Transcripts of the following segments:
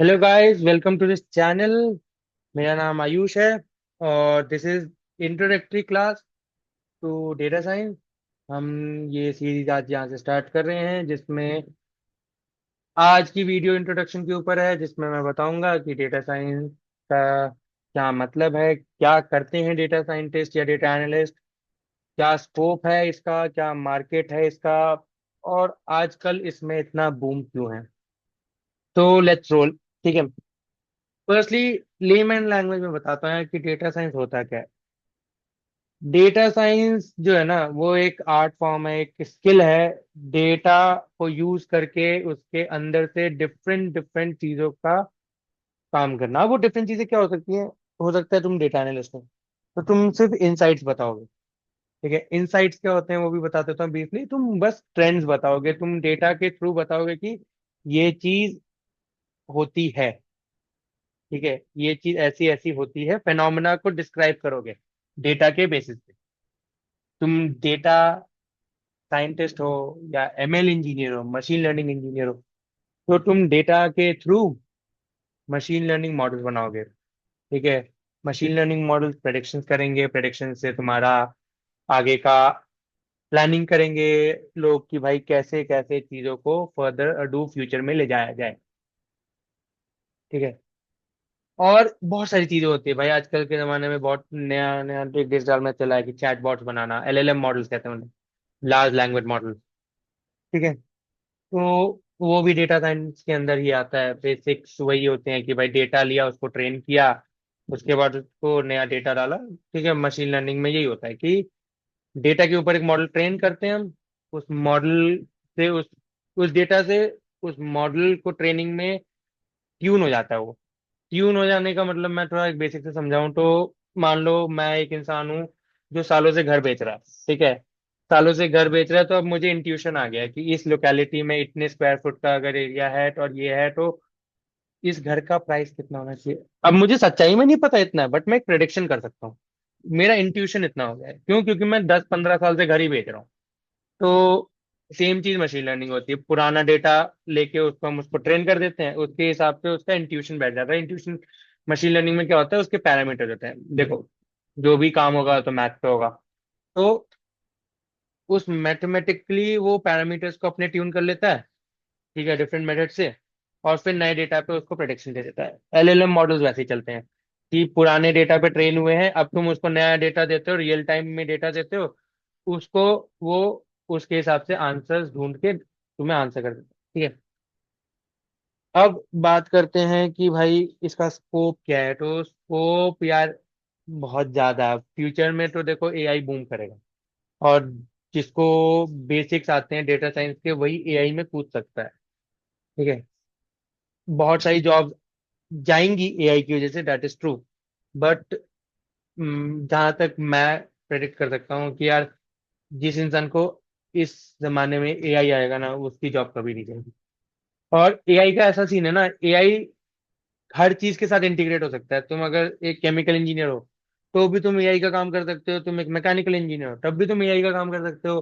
Hello guys, welcome to this channel. मेरा नाम आयुष है और this is introductory class to data science. हम ये सीरीज आज यहाँ से स्टार्ट कर रहे हैं, जिसमें आज की वीडियो इंट्रोडक्शन के ऊपर है, जिसमें मैं बताऊंगा कि डेटा साइंस का क्या मतलब है, क्या करते हैं डेटा साइंटिस्ट या डेटा एनालिस्ट, क्या स्कोप है इसका, क्या मार्केट है इसका, और आजकल इसमें इतना बूम क्यों है। तो लेट्स रोल। ठीक है। फर्स्टली लेमैन लैंग्वेज में बताता है कि डेटा साइंस होता क्या है। डेटा साइंस जो है ना, वो एक आर्ट फॉर्म है, एक स्किल है। डेटा को यूज करके उसके अंदर से डिफरेंट डिफरेंट चीजों का काम करना। वो डिफरेंट चीजें क्या हो सकती हैं? हो सकता है तुम डेटा एनालिस्ट हो तो तुम सिर्फ इनसाइट्स बताओगे। ठीक है, इनसाइट्स क्या होते हैं वो भी बता देता हूँ ब्रीफली। तुम बस ट्रेंड्स बताओगे, तुम डेटा के थ्रू बताओगे कि ये चीज होती है। ठीक है, ये चीज ऐसी ऐसी होती है, फेनोमेना को डिस्क्राइब करोगे डेटा के बेसिस पे। तुम डेटा साइंटिस्ट हो या एमएल इंजीनियर हो, मशीन लर्निंग इंजीनियर हो, तो तुम डेटा के थ्रू मशीन लर्निंग मॉडल बनाओगे। ठीक है, मशीन लर्निंग मॉडल प्रेडिक्शन करेंगे, प्रेडिक्शन से तुम्हारा आगे का प्लानिंग करेंगे लोग कि भाई कैसे कैसे चीजों को फर्दर अडू फ्यूचर में ले जाया जाए। ठीक है, और बहुत सारी चीजें होती है भाई। आजकल के जमाने में बहुत नया नया एक डिजिटल में चला है कि चैट बॉट्स बनाना, एलएलएम मॉडल्स कहते हैं उन्हें, लार्ज लैंग्वेज मॉडल। ठीक है, तो वो भी डेटा साइंस के अंदर ही आता है। बेसिक्स वही होते हैं कि भाई डेटा लिया, उसको ट्रेन किया, उसके बाद उसको नया डेटा डाला। ठीक है, मशीन लर्निंग में यही होता है कि डेटा के ऊपर एक मॉडल ट्रेन करते हैं हम। उस मॉडल से उस डेटा से उस मॉडल को ट्रेनिंग में ट्यून हो जाता है वो। ट्यून हो जाने का मतलब मैं थोड़ा एक बेसिक से समझाऊं तो, मान लो मैं एक इंसान हूँ जो सालों से घर बेच रहा है। ठीक है, सालों से घर बेच रहा है, तो अब मुझे इंट्यूशन आ गया है कि इस लोकेलिटी में इतने स्क्वायर फुट का अगर एरिया है तो, और ये है तो इस घर का प्राइस कितना होना चाहिए। अब मुझे सच्चाई में नहीं पता इतना है, बट मैं एक प्रेडिक्शन कर सकता हूँ। मेरा इंट्यूशन इतना हो गया है। क्यों? क्योंकि मैं 10-15 साल से घर ही बेच रहा हूँ। तो सेम चीज मशीन लर्निंग होती है। पुराना डेटा लेके उसको हम उसको ट्रेन कर देते हैं, उसके हिसाब से उसका इंट्यूशन बैठ जाता है। इंट्यूशन मशीन लर्निंग में क्या होता है, उसके पैरामीटर होते हैं। देखो, जो भी काम होगा तो मैथ पे होगा। तो उस मैथमेटिकली वो पैरामीटर्स को अपने ट्यून कर लेता है। ठीक है, डिफरेंट मेथड से, और फिर नए डेटा पे उसको प्रेडिक्शन दे देता है। एलएलएम मॉडल्स वैसे ही चलते हैं कि पुराने डेटा पे ट्रेन हुए हैं, अब तुम उसको नया डेटा देते हो, रियल टाइम में डेटा देते हो उसको, वो उसके हिसाब से आंसर्स ढूंढ के तुम्हें आंसर कर देता है। ठीक है, अब बात करते हैं कि भाई इसका स्कोप क्या है। तो स्कोप यार बहुत ज्यादा है। फ्यूचर में तो देखो एआई बूम करेगा, और जिसको बेसिक्स आते हैं डेटा साइंस के वही एआई में कूद सकता है। ठीक है, बहुत सारी जॉब जाएंगी एआई की वजह से, दैट इज ट्रू। बट जहां तक मैं प्रेडिक्ट कर सकता हूँ कि यार जिस इंसान को इस जमाने में एआई आएगा ना, उसकी जॉब कभी नहीं जाएगी। और एआई का ऐसा सीन है ना, एआई हर चीज के साथ इंटीग्रेट हो सकता है। तुम अगर एक केमिकल इंजीनियर हो तो भी तुम एआई का काम कर सकते हो, तुम एक मैकेनिकल इंजीनियर हो तब भी तुम एआई का काम कर सकते हो,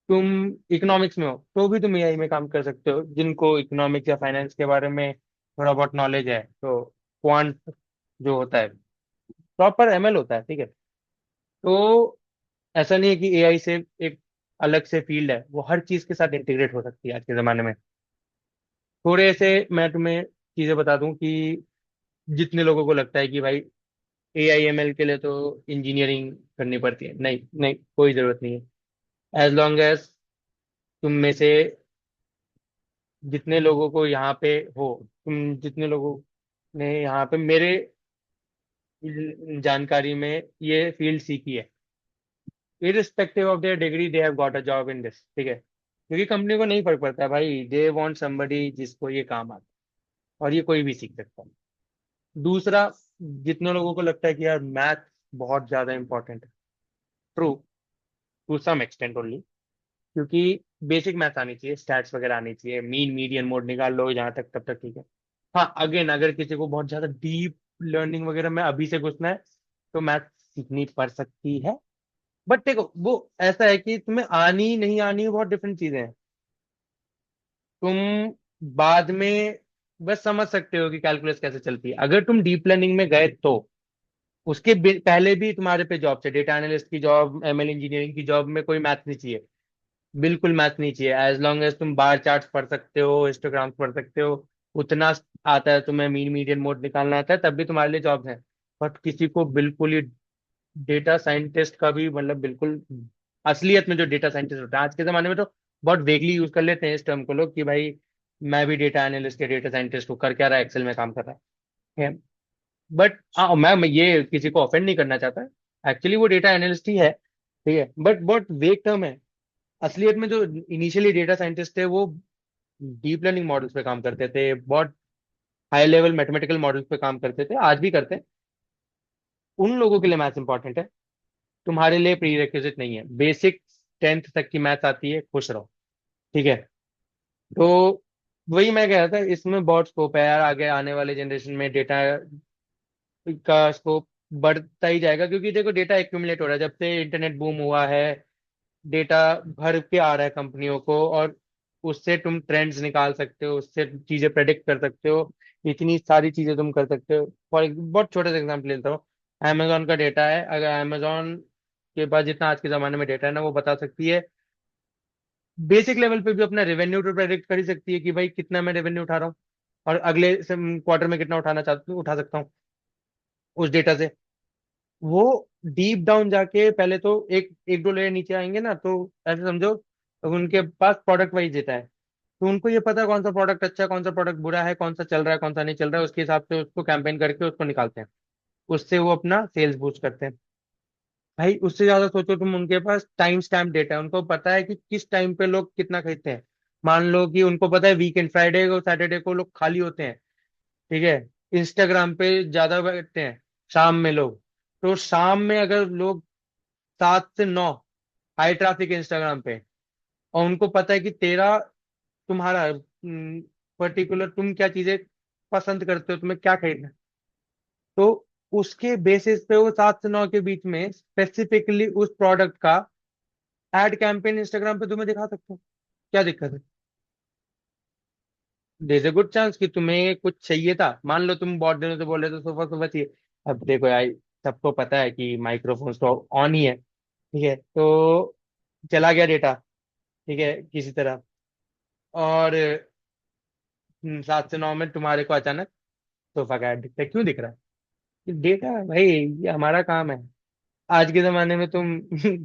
तुम इकोनॉमिक्स में हो तो भी तुम एआई में काम कर सकते हो। जिनको इकोनॉमिक्स या फाइनेंस के बारे में थोड़ा बहुत नॉलेज है, तो क्वांट जो होता है, प्रॉपर एमएल होता है। ठीक है, तो ऐसा नहीं है कि एआई से एक अलग से फील्ड है, वो हर चीज के साथ इंटीग्रेट हो सकती है आज के जमाने में। थोड़े से मैं तुम्हें चीजें बता दूं कि जितने लोगों को लगता है कि भाई एआईएमएल के लिए तो इंजीनियरिंग करनी पड़ती है, नहीं नहीं, कोई जरूरत नहीं है। एज लॉन्ग एज तुम में से जितने लोगों को यहाँ पे हो, तुम जितने लोगों ने यहाँ पे मेरे जानकारी में ये फील्ड सीखी है, irrespective of their degree they have got a job in this. ठीक है, क्योंकि कंपनी को नहीं फर्क पड़ता है भाई, दे वांट समबडी जिसको ये काम आता है, और ये कोई भी सीख सकता है। दूसरा, जितने लोगों को लगता है कि यार मैथ बहुत ज्यादा इंपॉर्टेंट है, true, to some extent only. क्योंकि बेसिक मैथ आनी चाहिए, स्टैट्स वगैरह आनी चाहिए, मीन मीडियन मोड निकाल लो जहां तक, तब तक ठीक है। हाँ, अगेन अगर किसी को बहुत ज्यादा डीप लर्निंग वगैरह में अभी से घुसना है तो मैथ सीखनी पड़ सकती है। बट देखो, वो ऐसा है कि तुम्हें आनी नहीं आनी बहुत डिफरेंट चीजें हैं। तुम बाद में बस समझ सकते हो कि कैलकुलस कैसे चलती है। अगर तुम डीप लर्निंग में गए तो उसके पहले भी तुम्हारे पे जॉब है, डेटा एनालिस्ट की जॉब, एमएल इंजीनियरिंग की जॉब में कोई मैथ नहीं चाहिए। बिल्कुल मैथ नहीं चाहिए, एज लॉन्ग एज तुम बार चार्ट पढ़ सकते हो, हिस्टोग्राम पढ़ सकते हो, उतना आता है तुम्हें, मीन मीडियन मोड निकालना आता है, तब भी तुम्हारे लिए जॉब है। बट किसी को बिल्कुल ही डेटा साइंटिस्ट का भी मतलब बिल्कुल असलियत में जो डेटा साइंटिस्ट होता है आज के जमाने में, तो बहुत वेगली यूज कर लेते हैं इस टर्म को लोग कि भाई मैं भी डेटा एनालिस्ट या डेटा साइंटिस्ट हूँ, कर क्या रहा है, एक्सेल में काम कर रहा है। बट हाँ, मैं ये किसी को ऑफेंड नहीं करना चाहता, एक्चुअली वो डेटा एनालिस्ट ही है, ठीक है, बट बहुत वेग टर्म है। असलियत में जो इनिशियली डेटा साइंटिस्ट थे वो डीप लर्निंग मॉडल्स पे काम करते थे, बहुत हाई लेवल मैथमेटिकल मॉडल्स पे काम करते थे, आज भी करते हैं। उन लोगों के लिए मैथ्स इंपॉर्टेंट है, तुम्हारे लिए प्री रिक्विजिट नहीं है। बेसिक 10th तक की मैथ्स आती है, खुश रहो, ठीक है। तो वही मैं कह रहा था, इसमें बहुत स्कोप है यार, आगे आने वाले जनरेशन में डेटा का स्कोप बढ़ता ही जाएगा, क्योंकि देखो डेटा एक्यूमुलेट हो रहा है जब से इंटरनेट बूम हुआ है। डेटा भर के आ रहा है कंपनियों को, और उससे तुम ट्रेंड्स निकाल सकते हो, उससे चीजें प्रेडिक्ट कर सकते हो, इतनी सारी चीजें तुम कर सकते हो। फॉर बहुत छोटा सा एग्जांपल लेता हूँ, अमेजोन का डेटा है, अगर अमेजोन के पास जितना आज के जमाने में डेटा है ना, वो बता सकती है बेसिक लेवल पे भी अपना रेवेन्यू तो प्रेडिक्ट कर ही सकती है कि भाई कितना मैं रेवेन्यू उठा रहा हूँ, और अगले क्वार्टर में कितना उठाना चाहता हूँ, उठा सकता हूँ उस डेटा से। वो डीप डाउन जाके पहले तो एक एक दो लेयर नीचे आएंगे ना, तो ऐसे समझो तो उनके पास प्रोडक्ट वाइज डेटा है, तो उनको ये पता है कौन सा प्रोडक्ट अच्छा है, कौन सा प्रोडक्ट बुरा है, कौन सा चल रहा है, कौन सा नहीं चल रहा है, उसके हिसाब से उसको कैंपेन करके उसको निकालते हैं, उससे वो अपना सेल्स बूस्ट करते हैं। भाई उससे ज्यादा सोचो तुम, उनके पास टाइम स्टैम्प डेटा है, उनको पता है कि किस टाइम पे लोग कितना खरीदते हैं। मान लो कि उनको पता है वीकेंड, फ्राइडे को सैटरडे को लोग खाली होते हैं, ठीक है, इंस्टाग्राम पे ज्यादा बैठते हैं शाम में लोग। तो शाम में अगर लोग 7 से 9 हाई ट्रैफिक इंस्टाग्राम पे, और उनको पता है कि तेरा तुम्हारा पर्टिकुलर तुम क्या चीजें पसंद करते हो, तुम्हें क्या खरीदना है, तो उसके बेसिस पे वो 7 से 9 के बीच में स्पेसिफिकली उस प्रोडक्ट का एड कैंपेन इंस्टाग्राम पे तुम्हें दिखा सकते हो। क्या दिक्कत है? देयर अ गुड चांस कि तुम्हें कुछ चाहिए था, मान लो तुम बहुत दिनों से बोल रहे थे सोफा सोफा चाहिए। अब देखो यार, सबको पता है कि माइक्रोफोन्स तो ऑन ही है, ठीक है, तो चला गया डेटा, ठीक है, किसी तरह, और 7 से 9 में तुम्हारे को अचानक सोफा का ऐड दिखता है, क्यों दिख रहा है? डेटा भाई, ये हमारा काम है। आज के जमाने में तुम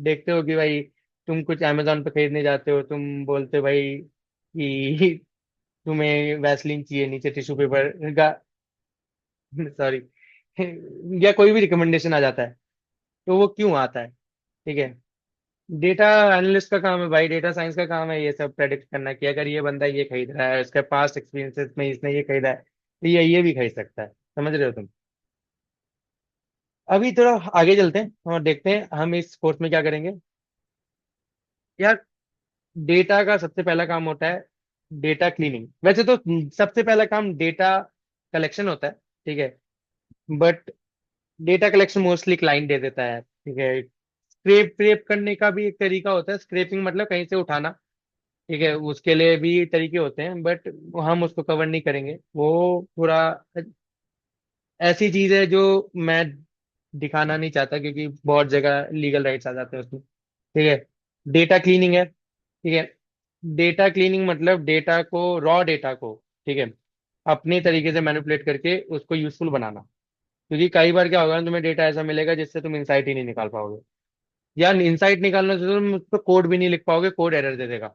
देखते हो कि भाई तुम कुछ अमेजोन पे खरीदने जाते हो, तुम बोलते हो भाई कि तुम्हें वैसलीन चाहिए, नीचे टिश्यू पेपर का सॉरी या कोई भी रिकमेंडेशन आ जाता है, तो वो क्यों आता है? ठीक है, डेटा एनालिस्ट का काम है भाई, डेटा साइंस का काम है ये सब प्रेडिक्ट करना कि अगर ये बंदा ये खरीद रहा है, उसके पास्ट एक्सपीरियंसेस में इसने ये खरीदा है, तो ये भी खरीद सकता है। समझ रहे हो तुम? अभी थोड़ा आगे चलते हैं और देखते हैं हम इस कोर्स में क्या करेंगे यार। डेटा का सबसे पहला काम होता है डेटा क्लीनिंग। वैसे तो सबसे पहला काम डेटा कलेक्शन होता है, ठीक है, but data collection mostly client दे देता है, ठीक है। स्क्रेप क्रेप करने का भी एक तरीका होता है, स्क्रेपिंग मतलब कहीं से उठाना, ठीक है, उसके लिए भी तरीके होते हैं, बट हम उसको कवर नहीं करेंगे, वो थोड़ा ऐसी चीज है जो मैं दिखाना नहीं चाहता, क्योंकि बहुत जगह लीगल राइट्स आ जाते हैं उसमें, ठीक है। डेटा क्लीनिंग है, ठीक है। डेटा क्लीनिंग मतलब डेटा को, रॉ डेटा को, ठीक है, अपने तरीके से मैनिपुलेट करके उसको यूजफुल बनाना। क्योंकि कई बार क्या होगा ना, तुम्हें डेटा ऐसा मिलेगा जिससे तुम इंसाइट ही नहीं निकाल पाओगे, या इंसाइट निकालना से तुम उस पर कोड भी नहीं लिख पाओगे, कोड एरर दे देगा,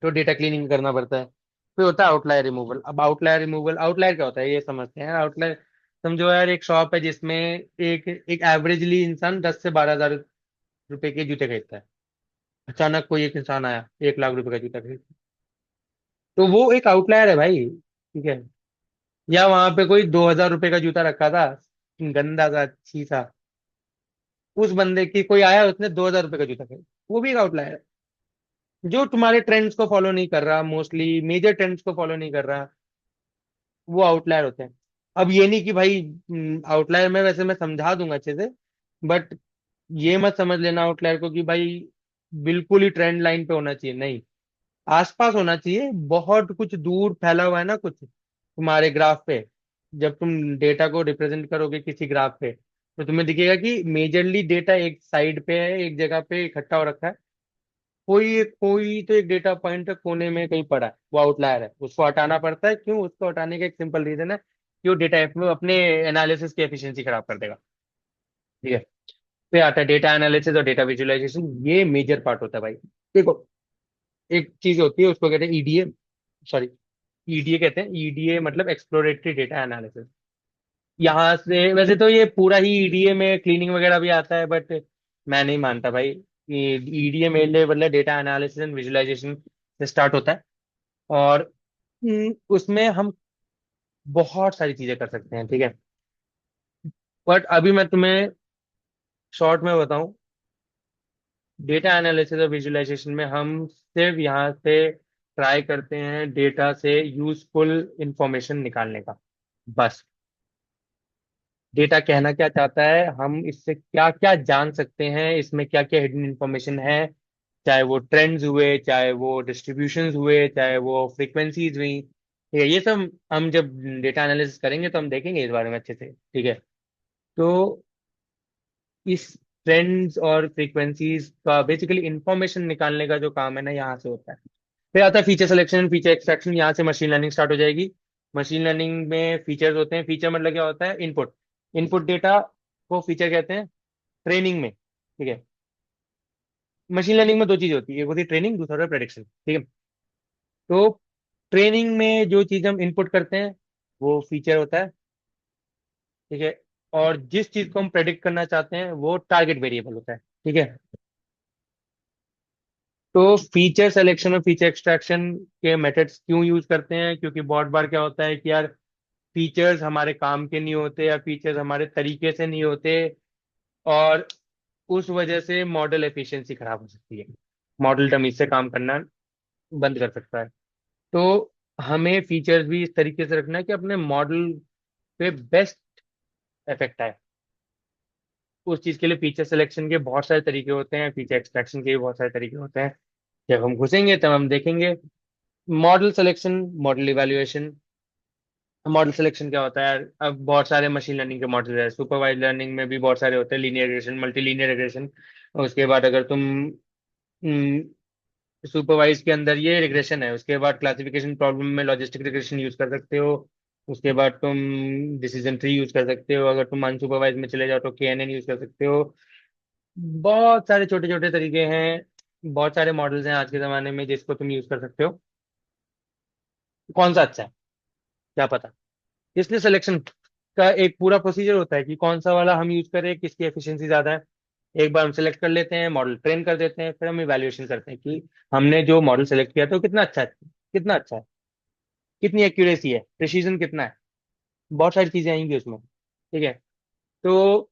तो डेटा क्लीनिंग करना पड़ता है। फिर होता है आउटलायर रिमूवल। अब आउटलायर रिमूवल, आउटलायर क्या होता है ये समझते हैं। आउटलायर समझो यार, एक शॉप है जिसमें एक एक एवरेजली इंसान 10 से 12 हजार रुपए के जूते खरीदता है। अचानक कोई एक इंसान आया 1 लाख रुपए का जूता खरीद, तो वो एक आउटलायर है भाई, ठीक है। या वहां पे कोई 2 हजार रुपए का जूता रखा था, गंदा सा छी सा, उस बंदे की कोई आया, उसने 2 हजार रुपए का जूता खरीदा, वो भी एक आउटलायर है। जो तुम्हारे ट्रेंड्स को फॉलो नहीं कर रहा, मोस्टली मेजर ट्रेंड्स को फॉलो नहीं कर रहा, वो आउटलायर होते हैं। अब ये नहीं कि भाई आउटलायर में, वैसे मैं समझा दूंगा अच्छे से, बट ये मत समझ लेना आउटलायर को कि भाई बिल्कुल ही ट्रेंड लाइन पे होना चाहिए, नहीं, आसपास होना चाहिए, बहुत कुछ दूर फैला हुआ है ना कुछ, तुम्हारे ग्राफ पे, जब तुम डेटा को रिप्रेजेंट करोगे किसी ग्राफ पे, तो तुम्हें दिखेगा कि मेजरली डेटा एक साइड पे है, एक जगह पे इकट्ठा हो रखा है। कोई तो एक डेटा पॉइंट कोने में कहीं पड़ा है, वो आउटलायर है, उसको हटाना पड़ता है। क्यों? उसको हटाने का एक सिंपल रीजन है कि वो डेटा में अपने एनालिसिस की एफिशिएंसी खराब कर देगा। ठीक है। फिर आता है डेटा एनालिसिस और डेटा विजुअलाइजेशन, ये मेजर पार्ट होता है भाई। देखो, एक चीज होती है उसको कहते हैं ईडीए, सॉरी, ईडीए कहते हैं। ईडीए मतलब एक्सप्लोरेटरी डेटा एनालिसिस। यहाँ से वैसे तो ये पूरा ही ईडीए में क्लीनिंग वगैरह भी आता है, बट मैं नहीं मानता भाई। ईडीए मेन लेवल है, डेटा एनालिसिस एंड विजुअलाइजेशन से स्टार्ट होता है। और उसमें हम बहुत सारी चीजें कर सकते हैं, ठीक है। बट अभी मैं तुम्हें शॉर्ट में बताऊं, डेटा एनालिसिस और विजुअलाइजेशन में हम सिर्फ यहाँ से ट्राई करते हैं डेटा से यूजफुल इंफॉर्मेशन निकालने का, बस। डेटा कहना क्या चाहता है, हम इससे क्या क्या जान सकते हैं, इसमें क्या क्या हिडन इंफॉर्मेशन है, चाहे वो ट्रेंड्स हुए, चाहे वो डिस्ट्रीब्यूशंस हुए, चाहे वो फ्रीक्वेंसीज हुई, ठीक है। ये सब हम जब डेटा एनालिसिस करेंगे तो हम देखेंगे इस बारे में अच्छे से, ठीक है। तो इस ट्रेंड्स और फ्रीक्वेंसीज का बेसिकली इंफॉर्मेशन निकालने का जो काम है ना, यहाँ से होता है। फिर आता है फीचर सिलेक्शन, फीचर एक्सट्रैक्शन, यहाँ से मशीन लर्निंग स्टार्ट हो जाएगी। मशीन लर्निंग में फीचर्स होते हैं। फीचर मतलब क्या होता है? इनपुट। इनपुट डेटा को फीचर कहते हैं ट्रेनिंग में, ठीक है। मशीन लर्निंग में दो चीजें होती है, एक होती है ट्रेनिंग, दूसरा होता है प्रेडिक्शन, ठीक है। तो ट्रेनिंग में जो चीज हम इनपुट करते हैं वो फीचर होता है, ठीक है। और जिस चीज को हम प्रेडिक्ट करना चाहते हैं वो टारगेट वेरिएबल होता है, ठीक है। तो फीचर सिलेक्शन और फीचर एक्सट्रैक्शन के मेथड्स क्यों यूज करते हैं? क्योंकि बहुत बार क्या होता है कि यार फीचर्स हमारे काम के नहीं होते, या फीचर्स हमारे तरीके से नहीं होते, और उस वजह से मॉडल एफिशिएंसी खराब हो सकती है। मॉडल डमी से काम करना बंद कर सकता है। तो हमें फीचर्स भी इस तरीके से रखना है कि अपने मॉडल पे बेस्ट इफेक्ट आए। उस चीज के लिए फीचर सिलेक्शन के बहुत सारे तरीके होते हैं, फीचर एक्सट्रैक्शन के भी बहुत सारे तरीके होते हैं। जब हम घुसेंगे तब हम देखेंगे। Model selection, model evaluation. Model selection क्या होता है यार? अब बहुत सारे मशीन लर्निंग के मॉडल है, सुपरवाइज लर्निंग में भी बहुत सारे होते हैं, linear regression, multi linear regression. उसके बाद अगर तुम सुपरवाइज के अंदर ये रिग्रेशन है, उसके बाद क्लासिफिकेशन प्रॉब्लम में लॉजिस्टिक रिग्रेशन यूज कर सकते हो। उसके बाद तुम डिसीजन ट्री यूज कर सकते हो। अगर तुम अनसुपरवाइज में चले जाओ तो केएनएन यूज कर सकते हो। बहुत सारे छोटे छोटे तरीके हैं, बहुत सारे मॉडल्स हैं आज के जमाने में जिसको तुम यूज कर सकते हो। कौन सा अच्छा है क्या पता। इसलिए सिलेक्शन का एक पूरा प्रोसीजर होता है कि कौन सा वाला हम यूज करें, किसकी एफिशिएंसी ज्यादा है। एक बार हम सेलेक्ट कर लेते हैं, मॉडल ट्रेन कर देते हैं, फिर हम इवैल्यूएशन करते हैं कि हमने जो मॉडल सेलेक्ट किया था वो कितना अच्छा है, कितना अच्छा है, कितनी एक्यूरेसी है, प्रिसीजन कितना है। बहुत सारी चीजें आएंगी उसमें, ठीक है। तो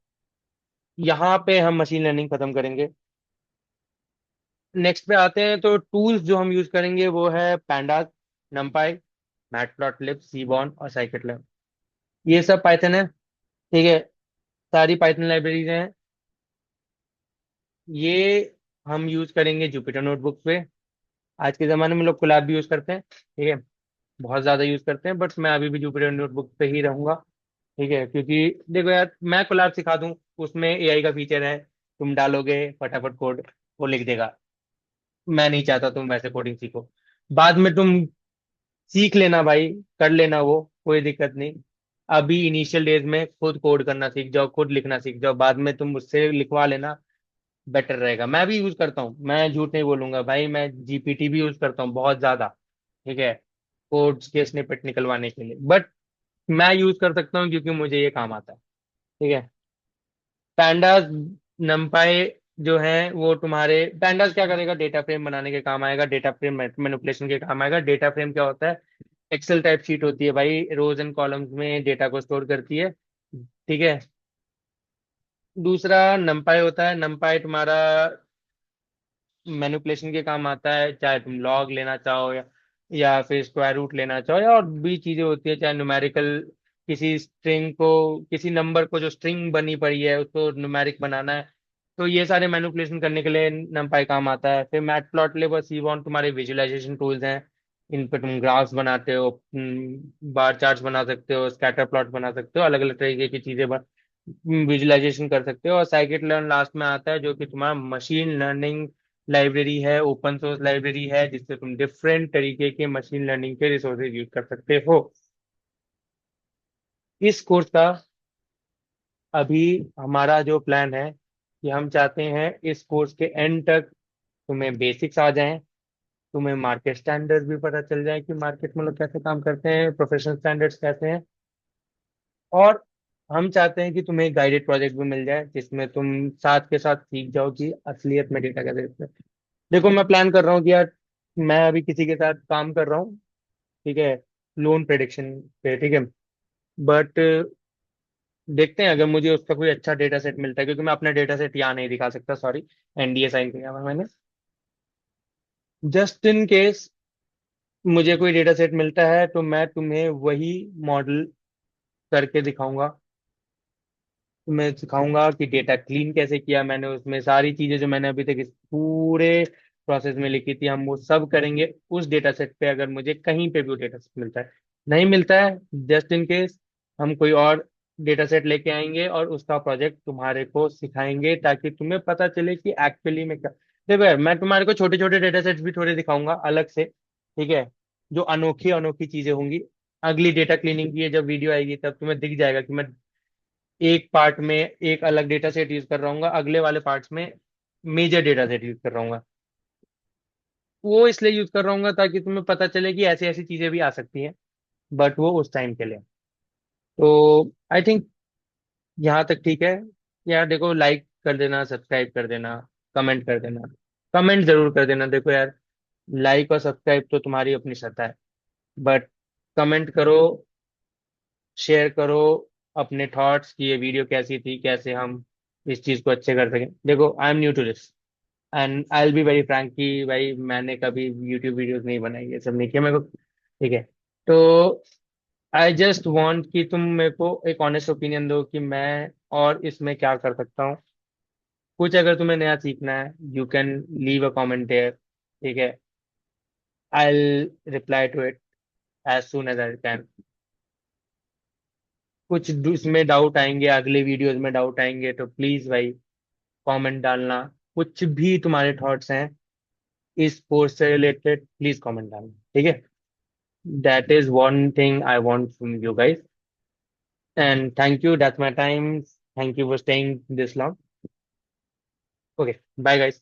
यहाँ पे हम मशीन लर्निंग खत्म करेंगे। नेक्स्ट पे आते हैं, तो टूल्स जो हम यूज करेंगे वो है पैंडास, नमपाई, मैटप्लॉटलिब, सीबॉन और साइकिट। ये सब पाइथन है, ठीक है। सारी पाइथन लाइब्रेरीज हैं। ये हम यूज करेंगे जुपिटर नोटबुक पे। आज के जमाने में लोग कोलैब भी यूज करते हैं, ठीक है, बहुत ज्यादा यूज करते हैं, बट मैं अभी भी जुपिटर नोटबुक पे ही रहूंगा, ठीक है। क्योंकि देखो यार, मैं कोलैब सिखा दूं, उसमें एआई का फीचर है, तुम डालोगे फटाफट कोड वो लिख देगा। मैं नहीं चाहता तुम वैसे कोडिंग सीखो। बाद में तुम सीख लेना भाई, कर लेना वो, कोई दिक्कत नहीं। अभी इनिशियल डेज में खुद कोड करना सीख जाओ, खुद लिखना सीख जाओ, बाद में तुम मुझसे लिखवा लेना, बेटर रहेगा। मैं भी यूज करता हूँ, मैं झूठ नहीं बोलूंगा भाई, मैं जीपीटी भी यूज करता हूँ बहुत ज्यादा, ठीक है, कोड्स के स्निपेट निकलवाने के लिए। बट मैं यूज कर सकता हूँ क्योंकि मुझे ये काम आता है, ठीक है। पैंडास, नमपाई जो है वो तुम्हारे, पैंडास क्या करेगा? डेटा फ्रेम बनाने के काम आएगा, डेटा फ्रेम मैनिपुलेशन के काम आएगा। डेटा फ्रेम क्या होता है? एक्सेल टाइप शीट होती है भाई, रोज एंड कॉलम्स में डेटा को स्टोर करती है, ठीक है। दूसरा नमपाई होता है। नमपाई तुम्हारा मैनिपुलेशन के काम आता है, चाहे तुम लॉग लेना चाहो, या फिर स्क्वायर रूट लेना चाहो, या और भी चीजें होती है, चाहे न्यूमेरिकल, किसी स्ट्रिंग को, किसी नंबर को जो स्ट्रिंग बनी पड़ी है उसको न्यूमेरिक बनाना है। तो ये सारे मैनिपुलेशन करने के लिए नमपाई काम आता है। फिर मैटप्लॉटलिब और सीवॉन तुम्हारे विजुअलाइजेशन टूल्स हैं, इन पे तुम ग्राफ्स बनाते हो, बार चार्ट्स बना सकते हो, स्कैटर प्लॉट बना सकते हो, अलग अलग तरीके की चीजें विजुअलाइजेशन कर सकते हो। और साइकिट लर्न लास्ट में आता है, जो कि तुम्हारा मशीन लर्निंग लाइब्रेरी है, ओपन सोर्स लाइब्रेरी है, जिससे तुम डिफरेंट तरीके के मशीन लर्निंग के रिसोर्सेज यूज कर सकते हो। इस कोर्स का अभी हमारा जो प्लान है कि हम चाहते हैं इस कोर्स के एंड तक तुम्हें बेसिक्स आ जाएं, तुम्हें मार्केट स्टैंडर्ड्स भी पता चल जाए कि मार्केट में लोग कैसे काम करते हैं, प्रोफेशनल स्टैंडर्ड्स कैसे हैं। और हम चाहते हैं कि तुम्हें गाइडेड प्रोजेक्ट भी मिल जाए, जिसमें तुम साथ के साथ सीख जाओ कि असलियत में डेटा कैसे दिखता है। देखो, मैं प्लान कर रहा हूँ कि यार मैं अभी किसी के साथ काम कर रहा हूँ, ठीक है, लोन प्रेडिक्शन पे, ठीक है। बट देखते हैं, अगर मुझे उसका कोई अच्छा डेटा सेट मिलता है, क्योंकि मैं अपना डेटा सेट यहाँ नहीं दिखा सकता, सॉरी, एनडीए साइन किया हुआ है मैंने। जस्ट इन केस मुझे कोई डेटा सेट मिलता है तो मैं तुम्हें वही मॉडल करके दिखाऊंगा। मैं सिखाऊंगा कि डेटा क्लीन कैसे किया मैंने, उसमें सारी चीजें जो मैंने अभी तक इस पूरे प्रोसेस में लिखी थी, हम वो सब करेंगे उस डेटा सेट पे, अगर मुझे कहीं पे भी वो डेटा सेट मिलता है। नहीं मिलता है, जस्ट इन केस हम कोई और डेटा सेट लेके आएंगे और उसका प्रोजेक्ट तुम्हारे को सिखाएंगे, ताकि तुम्हें पता चले कि एक्चुअली में क्या। देखो यार, मैं तुम्हारे को छोटे छोटे डेटा सेट्स भी थोड़े दिखाऊंगा अलग से, ठीक है, जो अनोखी अनोखी चीजें होंगी। अगली डेटा क्लीनिंग की जब वीडियो आएगी तब तुम्हें दिख जाएगा कि मैं एक पार्ट में एक अलग डेटा सेट यूज कर रहा हूँ, अगले वाले पार्ट्स में मेजर डेटा सेट यूज कर रहा हूँ। वो इसलिए यूज कर रहा हूँ ताकि तुम्हें पता चले कि ऐसी ऐसी चीजें भी आ सकती हैं, बट वो उस टाइम के लिए। तो आई थिंक यहाँ तक ठीक है। यार देखो, लाइक कर देना, सब्सक्राइब कर देना, कमेंट कर देना। कमेंट जरूर कर देना। देखो यार, लाइक और सब्सक्राइब तो तुम्हारी अपनी श्रद्धा है, बट कमेंट करो, शेयर करो अपने थॉट्स कि ये वीडियो कैसी थी, कैसे हम इस चीज को अच्छे कर सकें। देखो, I am new to this and I will be very frank कि भाई मैंने कभी यूट्यूब वीडियोस नहीं बनाई, ये सब नहीं किया मेरे को, ठीक है। तो आई जस्ट वांट कि तुम मेरे को एक ऑनेस्ट ओपिनियन दो कि मैं और इसमें क्या कर सकता हूँ। कुछ अगर तुम्हें नया सीखना है, you can leave a comment there, ठीक है। I will reply to it as soon as I can. कुछ इसमें डाउट आएंगे, अगले वीडियोस में डाउट आएंगे, तो प्लीज भाई कमेंट डालना। कुछ भी तुम्हारे थॉट्स हैं इस कोर्स से रिलेटेड, प्लीज कमेंट डालना, ठीक है। That is one thing I want from you guys. And thank you. That's my time. Thank you for staying this long. Okay. Bye, guys.